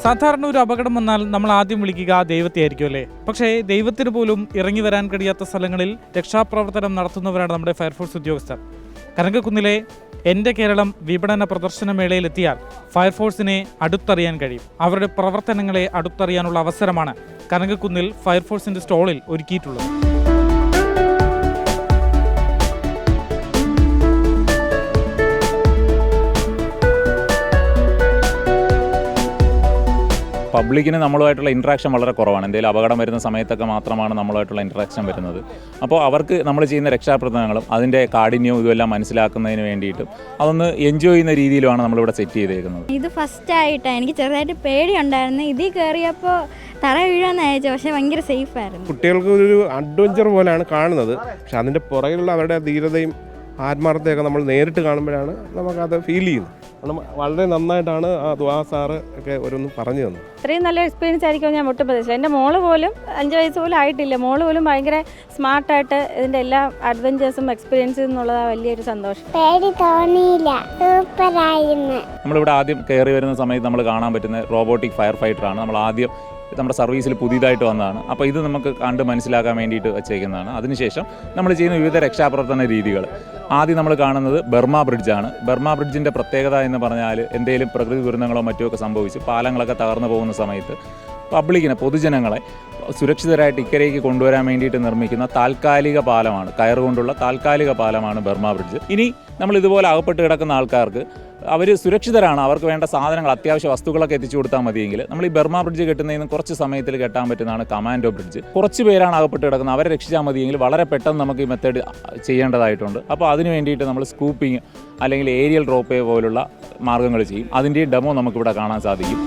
സാധാരണ ഒരു അപകടം വന്നാൽ നമ്മൾ ആദ്യം വിളിക്കുക ദൈവത്തെ ആയിരിക്കും അല്ലേ? പക്ഷേ ദൈവത്തിന് പോലും ഇറങ്ങി വരാൻ കഴിയാത്ത സ്ഥലങ്ങളിൽ രക്ഷാപ്രവർത്തനം നടത്തുന്നവരാണ് നമ്മുടെ ഫയർഫോഴ്സ് ഉദ്യോഗസ്ഥർ. കനകക്കുന്നിലെ എൻ്റെ കേരളം വിപണന പ്രദർശന മേളയിലെത്തിയാൽ ഫയർഫോഴ്സിനെ അടുത്തറിയാൻ കഴിയും. അവരുടെ പ്രവർത്തനങ്ങളെ അടുത്തറിയാനുള്ള അവസരമാണ് കനകക്കുന്നിൽ ഫയർഫോഴ്സിൻ്റെ സ്റ്റോളിൽ ഒരുക്കിയിട്ടുള്ളത്. പബ്ലിക്കിന് നമ്മളുമായിട്ടുള്ള ഇൻട്രാക്ഷൻ വളരെ കുറവാണ്. എന്തെങ്കിലും അപകടം വരുന്ന സമയത്തൊക്കെ മാത്രമാണ് നമ്മളുമായിട്ടുള്ള ഇൻട്രാക്ഷൻ വരുന്നത്. അപ്പോൾ അവർക്ക് നമ്മൾ ചെയ്യുന്ന രക്ഷാപ്രവർത്തനങ്ങളും അതിൻ്റെ കാഠിന്യവും ഇതുമെല്ലാം മനസ്സിലാക്കുന്നതിന് വേണ്ടിയിട്ടും അതൊന്ന് എൻജോയ് ചെയ്യുന്ന രീതിയിലുമാണ് നമ്മളിവിടെ സെറ്റ് ചെയ്തേക്കുന്നത്. ഇത് ഫസ്റ്റായിട്ടാണ്. എനിക്ക് ചെറുതായിട്ട് പേടിയുണ്ടായിരുന്നു. ഇതിൽ കയറിയപ്പോൾ തറ വീഴാന്ന് അയച്ചു, പക്ഷേ ഭയങ്കര സേഫായിരുന്നു. കുട്ടികൾക്ക് ഒരു അഡ്വഞ്ചർ പോലെയാണ് കാണുന്നത്. പക്ഷെ അതിൻ്റെ പുറകിലുള്ള അവരുടെ ധീരതയും ആത്മാർത്ഥതയൊക്കെ നമ്മൾ നേരിട്ട് കാണുമ്പോഴാണ് നമുക്കത് ഫീൽ ചെയ്യുന്നത്. വളരെ നന്നായിട്ടാണ് ആ സാറ് ഒക്കെ ഓരോന്നും പറഞ്ഞു തന്നത്. ഇത്രയും നല്ല എക്സ്പീരിയൻസ് ആയിരിക്കും ഞാൻ ഒട്ടും പ്രതീക്ഷിച്ചില്ല. എൻ്റെ മോള് പോലും 5 വയസ്സ് പോലും ആയിട്ടില്ല. മോള് പോലും ഭയങ്കര സ്മാർട്ടായിട്ട് ഇതിൻ്റെ എല്ലാ അഡ്വഞ്ചേഴ്സും എക്സ്പീരിയൻസ് എന്നുള്ളത് വലിയൊരു സന്തോഷം. പേടി തോന്നിയില്ല, സൂപ്പറായിരുന്നു. നമ്മളിവിടെ ആദ്യം കയറി വരുന്ന സമയത്ത് നമ്മൾ കാണാൻ പറ്റുന്ന റോബോട്ടിക് ഫയർ ഫൈറ്ററാണ്. നമ്മൾ ആദ്യം നമ്മുടെ സർവീസിൽ പുതിയതായിട്ട് വന്നതാണ്. അപ്പോൾ ഇത് നമുക്ക് കണ്ട് മനസ്സിലാക്കാൻ വേണ്ടിയിട്ട് വച്ചേക്കുന്നതാണ്. അതിനുശേഷം നമ്മൾ ചെയ്യുന്ന വിവിധ രക്ഷാപ്രവർത്തന രീതികൾ. ആദ്യം നമ്മൾ കാണുന്നത് ബർമ ബ്രിഡ്ജാണ്. ബർമ ബ്രിഡ്ജിൻ്റെ പ്രത്യേകത എന്ന് പറഞ്ഞാൽ എന്തെങ്കിലും പ്രകൃതി ദുരന്തങ്ങളോ മറ്റുമൊക്കെ സംഭവിച്ച് പാലങ്ങളൊക്കെ തകർന്നു പോകുന്ന സമയത്ത് പബ്ലിക്കിനെ, പൊതുജനങ്ങളെ സുരക്ഷിതരായിട്ട് ഇക്കരയ്ക്ക് കൊണ്ടുവരാൻ വേണ്ടിയിട്ട് നിർമ്മിക്കുന്ന താൽക്കാലിക പാലമാണ്. കയറുകൊണ്ടുള്ള താൽക്കാലിക പാലമാണ് ബർമ ബ്രിഡ്ജ്. ഇനി നമ്മൾ ഇതുപോലെ അകപ്പെട്ട് കിടക്കുന്ന ആൾക്കാർക്ക് അവർ സുരക്ഷിതരാണ്, അവർക്ക് വേണ്ട സാധനങ്ങൾ, അത്യാവശ്യ വസ്തുക്കളൊക്കെ എത്തിച്ചു കൊടുത്താൽ മതിയെങ്കിൽ നമ്മൾ ഈ ബർമ ബ്രിഡ്ജ് കെട്ടുന്നതിന് കുറച്ച് സമയത്തിൽ കെട്ടാൻ പറ്റുന്നതാണ് കമാൻഡോ ബ്രിഡ്ജ്. കുറച്ച് പേരാണ് അകപ്പെട്ട് കിടക്കുന്നത്, അവരെ രക്ഷിച്ചാൽ മതിയെങ്കിൽ വളരെ പെട്ടെന്ന് നമുക്ക് ഈ മെത്തേഡ് ചെയ്യേണ്ടതായിട്ടുണ്ട്. അപ്പോൾ അതിന് വേണ്ടിയിട്ട് നമ്മൾ സ്കൂപ്പിംഗ് അല്ലെങ്കിൽ ഏരിയൽ റോപ്പ് പോലുള്ള മാർഗ്ഗങ്ങൾ ചെയ്യും. അതിൻ്റെ ഡെമോ നമുക്കിവിടെ കാണാൻ സാധിക്കും.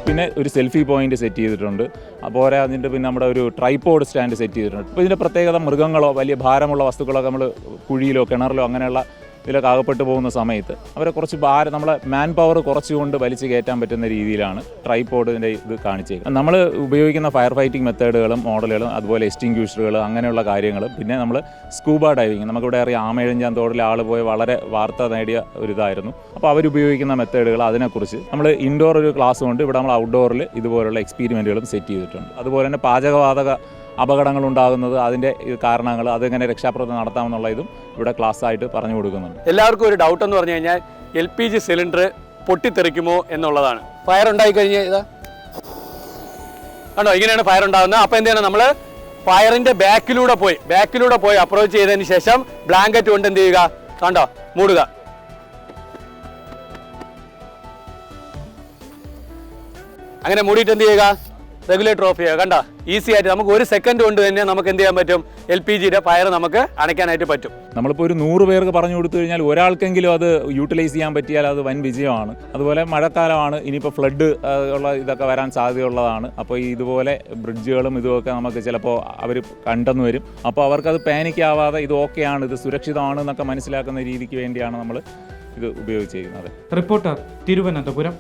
പിന്നെ ഒരു സെൽഫി പോയിന്റ് സെറ്റ് ചെയ്തിട്ടുണ്ട്. അതുപോലെ അതിൻ്റെ പിന്നെ നമ്മുടെ ഒരു ട്രൈപോഡ് സ്റ്റാൻഡ് സെറ്റ് ചെയ്തിട്ടുണ്ട്. അപ്പോൾ ഇതിൻ്റെ പ്രത്യേകത മൃഗങ്ങളോ വലിയ ഭാരമുള്ള വസ്തുക്കളൊക്കെ നമ്മൾ കുഴിയിലോ കിണറിലോ അങ്ങനെയുള്ള ഇതിലൊക്കെ അകപ്പെട്ടു പോകുന്ന സമയത്ത് അവരെ കുറച്ച് നമ്മളെ മാൻ പവർ കുറച്ചുകൊണ്ട് വലിച്ചു കയറ്റാൻ പറ്റുന്ന രീതിയിലാണ് ട്രൈപോഡിൻ്റെ ഇത് കാണിച്ചേക്കുന്നത്. നമ്മൾ ഉപയോഗിക്കുന്ന ഫയർ ഫൈറ്റിംഗ് മെത്തേഡുകളും മോഡലുകളും അതുപോലെ എക്സ്റ്റിങ്ക്യൂഷറുകൾ അങ്ങനെയുള്ള കാര്യങ്ങൾ. പിന്നെ നമ്മൾ സ്കൂബ ഡൈവിങ്, നമുക്കിവിടെ അറിയാം ആമേഴഞ്ചാൻ തോടിൽ ആൾ പോയി വളരെ വാർത്ത നേടിയ ഒരു ഇതായിരുന്നു. അപ്പോൾ അവരുപയോഗിക്കുന്ന മെത്തേഡുകൾ, അതിനെക്കുറിച്ച് നമ്മൾ ഇൻഡോർ ഒരു ക്ലാസ് കൊണ്ട് ഇവിടെ നമ്മൾ ഔട്ട്ഡോറിൽ ഇതുപോലുള്ള എക്സ്പീരിമെൻറ്റുകളും സെറ്റ് ചെയ്തിട്ടുണ്ട്. അതുപോലെ തന്നെ പാചകവാതക അപകടങ്ങളുണ്ടാകുന്നത്, അതിൻ്റെ കാരണങ്ങൾ, അതെങ്ങനെ രക്ഷാപ്രവർത്തനം നടത്താമെന്നുള്ള ഇതും ഇവിടെ ക്ലാസ്സായിട്ട് പറഞ്ഞു കൊടുക്കുന്നുണ്ട്. എല്ലാവർക്കും ഒരു ഡൗട്ട് എന്ന് പറഞ്ഞു കഴിഞ്ഞാൽ LPG സിലിണ്ടർ പൊട്ടിത്തെറിക്കുമോ എന്നുള്ളതാണ്. ഫയർ ഉണ്ടായിക്കഴിഞ്ഞാൽ ഇതാ കണ്ടോ, ഇങ്ങനെയാണ് ഫയർ ഉണ്ടാകുന്നത്. അപ്പോൾ എന്ത് ചെയ്യണം, നമ്മൾ ഫയറിൻ്റെ ബാക്കിലൂടെ പോയി അപ്രോച്ച് ചെയ്തതിന് ശേഷം ബ്ലാങ്കറ്റ് കൊണ്ട് എന്ത് ചെയ്യുക, കണ്ടോ, മൂടുക. അങ്ങനെ മൂടിയിട്ട് എന്ത് ചെയ്യുക, റെഗുലേറ്റർ ഓഫ് ചെയ്യുക. കണ്ട, ഈസി ആയിട്ട് നമുക്ക് 1 സെക്കൻഡ് കൊണ്ട് തന്നെ നമുക്ക് എന്ത് ചെയ്യാൻ പറ്റും, LPGയുടെ ഫയർ നമുക്ക് അണയ്ക്കാനായിട്ട് പറ്റും. നമ്മളിപ്പോൾ ഒരു 100 പേർക്ക് പറഞ്ഞു കൊടുത്തു കഴിഞ്ഞാൽ ഒരാൾക്കെങ്കിലും അത് യൂട്ടിലൈസ് ചെയ്യാൻ പറ്റിയാൽ അത് വൻ വിജയമാണ്. അതുപോലെ മഴക്കാലമാണ്, ഇനിയിപ്പോൾ ഫ്ലഡ് ഉള്ള ഇതൊക്കെ വരാൻ സാധ്യതയുള്ളതാണ്. അപ്പോൾ ഇതുപോലെ ബ്രിഡ്ജുകളും ഇതുമൊക്കെ നമുക്ക് ചിലപ്പോൾ അവർ കണ്ടെന്ന് വരും. അപ്പോൾ അവർക്കത് പാനിക്കാവാതെ ഇത് ഓക്കെയാണ്, ഇത് സുരക്ഷിതമാണ് എന്നൊക്കെ മനസ്സിലാക്കുന്ന രീതിക്ക് വേണ്ടിയാണ് നമ്മൾ ഇത് ഉപയോഗിച്ചിരിക്കുന്നത്. റിപ്പോർട്ടർ, തിരുവനന്തപുരം.